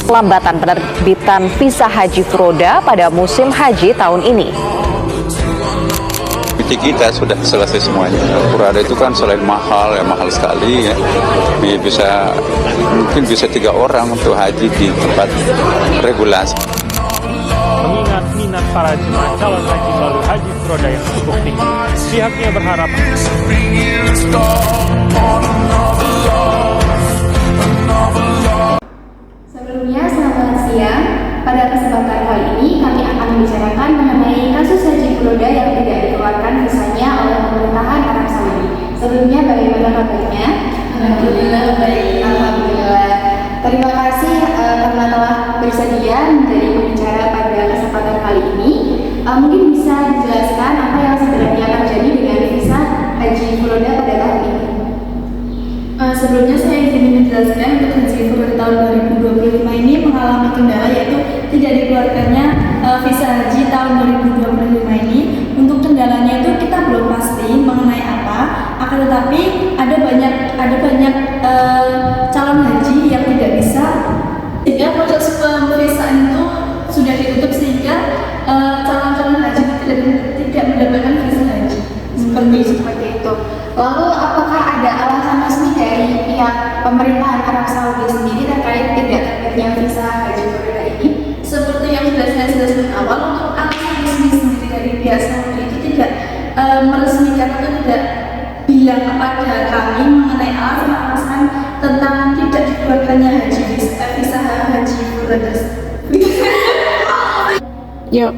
Lambatan penerbitan visa haji Furoda pada musim haji tahun ini. Kita sudah selesai semuanya. Furoda itu kan selain mahal, ya mahal sekali ya. Mungkin bisa 3 orang untuk haji di tempat regulasi. Mengingat minat para jemaah calon haji melalui haji Furoda yang cukup tinggi, pihaknya berharap Sebelumnya, selamat siang. Pada kesempatan kali ini, kami akan membicarakan mengenai kasus haji Furoda yang tidak dikeluarkan visanya oleh pemerintahan Arab Saudi. Sebelumnya, bagaimana kabarnya? Alhamdulillah, baik. Alhamdulillah. Terima kasih karena telah bersedia menjadi pembicara pada kesempatan kali ini. Mungkin bisa dijelaskan apa yang sebenarnya terjadi dengan visa haji Furoda pada tahun ini? Sebelumnya saya ingin menjelaskan untuk haji Furoda tahun 2025 ini mengalami kendala, yaitu tidak dikeluarkannya visa haji tahun 2025 ini. Untuk kendalanya itu kita belum pasti mengenai apa, akan tetapi ada banyak calon haji yang tidak bisa, sehingga proses pemvisaan itu sudah ditutup, sehingga calon-calon haji tidak mendapatkan visa haji. Seperti itu. Lalu apakah ada alasan resmi dari pihak pemerintahan Arab Saudi sendiri terkait tidak terbitnya visa haji Furoda ini? Seperti yang sudah saya jelaskan awal, untuk alasan resmi sendiri dari pihak Saudi itu tidak meresmikan atau tidak bilang kepada kami mengenai alasan-alasan tentang tidak dikeluarkannya visa haji Furoda. Yuk.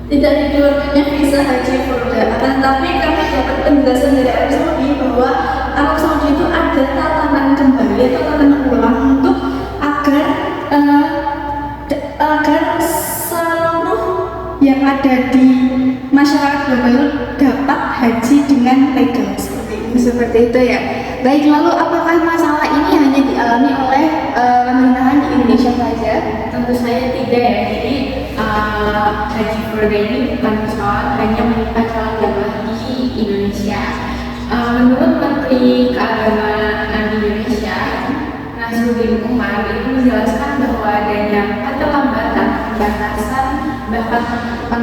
Tidak dikeluarkannya visa haji Furoda, akan tetapi kami dapat penjelasan dari Arab Saudi bahwa Arab Saudi itu ada tatanan kembali atau tatanan ulang untuk agar seluruh yang ada di masyarakat global dapat haji dengan legal. Seperti itu ya. Baik, lalu apakah masalah ini hanya dialami oleh pemerintahan di Indonesia saja? Tentu saja tidak ya. Jadi haji Furoda ini bukan persoalan hanya menimpa calon jamaah di Indonesia. Menurut Menteri Keagamaan Indonesia, Nasruddin Umar, itu menjelaskan bahwa adanya keterlambatan pembatasan bahkan penetapan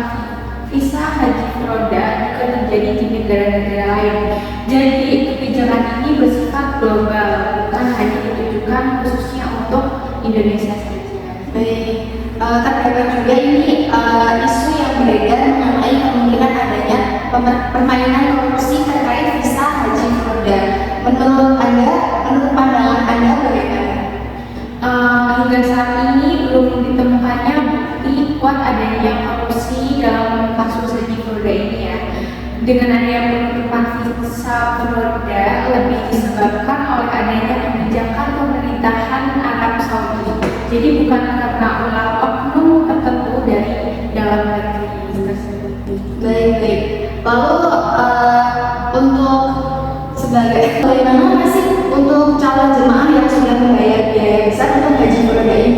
visa haji Furoda juga terjadi di negara-negara lain. Jadi kebijakan ini bersifat global, bukan hanya ditujukan khususnya untuk Indonesia saja. Baik, terdapat juga ini isu yang beredar mengenai kemungkinan adanya permainan korupsi terkait visa haji Furoda. Menurut pandangan Anda bagaimana? Hingga saat ini belum ditemukannya bukti kuat adanya korupsi dalam kasus haji Furoda ini ya. Dengan adanya penutupan visa Furoda lebih disebabkan oleh adanya kebijakan pemerintahan Arab Saudi. Jadi bukan karena ulah oknum tertentu dari dalam negeri tersebut. Baik. Lalu untuk bagaimana sih untuk calon jemaah yang sudah membayar biaya besar untuk haji Furoda ini?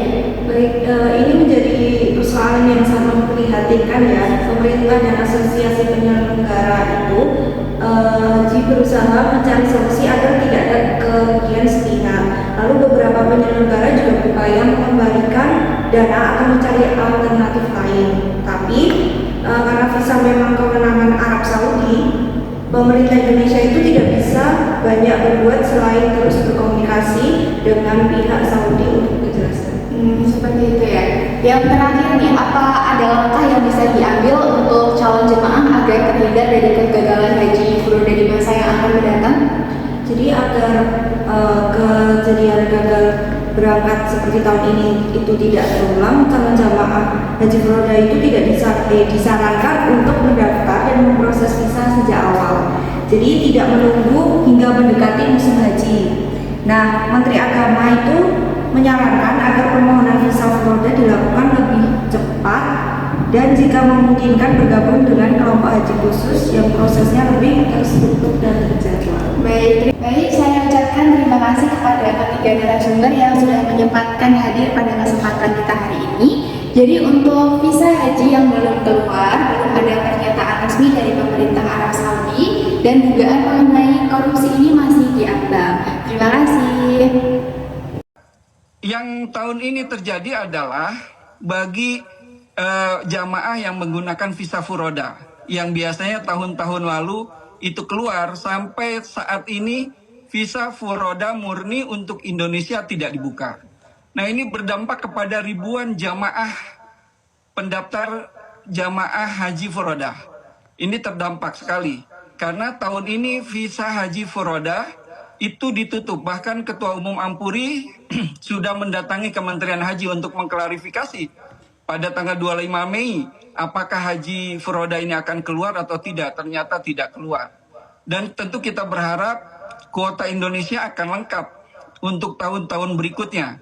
Baik, ini menjadi persoalan yang sangat memprihatinkan ya. pemerintah dan asosiasi penyelenggara itu Haji berusaha mencari solusi agar tidak ada kerugian sepihak. Lalu beberapa penyelenggara juga berupaya mengembalikan dana atau mencari alternatif lain. Tapi karena visa memang kewenangan Arab Saudi, pemerintah Indonesia itu tidak bisa banyak berbuat selain terus berkomunikasi dengan pihak Saudi untuk kejelasan. Seperti itu ya. Yang terakhir nih, apa ada langkah yang bisa diambil untuk calon jemaah agar terhindar dari kegagalan haji furoda di masa yang akan mendatang? Jadi agar kejadian gagal berangkat seperti tahun ini itu tidak terulang, calon jamaah haji furoda itu tidak disarankan untuk mendaftar dan memproses visa sejak awal. Jadi tidak menunggu hingga mendekati musim haji. Nah, Menteri Agama itu menyarankan agar permohonan visa furoda dilakukan lebih cepat dan jika memungkinkan bergabung dengan kelompok haji khusus yang prosesnya lebih terstruktur dan terjadwal. Baik, saya ucapkan terima kasih kepada ketiga narasumber yang sudah menyempatkan hadir pada kesempatan kita hari ini. Jadi untuk visa haji yang belum keluar, belum ada pernyataan resmi dari pemerintah Arab Saudi dan dugaan mengenai korupsi ini masih diambang. Terima kasih. Yang tahun ini terjadi adalah bagi jamaah yang menggunakan visa furoda yang biasanya tahun-tahun lalu itu keluar, sampai saat ini visa furoda murni untuk Indonesia tidak dibuka. Nah, ini berdampak kepada ribuan jamaah pendaftar jamaah haji furoda. Ini terdampak sekali karena tahun ini visa haji furoda itu ditutup. Bahkan Ketua Umum Ampuri sudah mendatangi Kementerian Haji untuk mengklarifikasi pada tanggal 25 Mei apakah haji furoda ini akan keluar atau tidak. Ternyata tidak keluar. Dan tentu kita berharap kuota Indonesia akan lengkap untuk tahun-tahun berikutnya.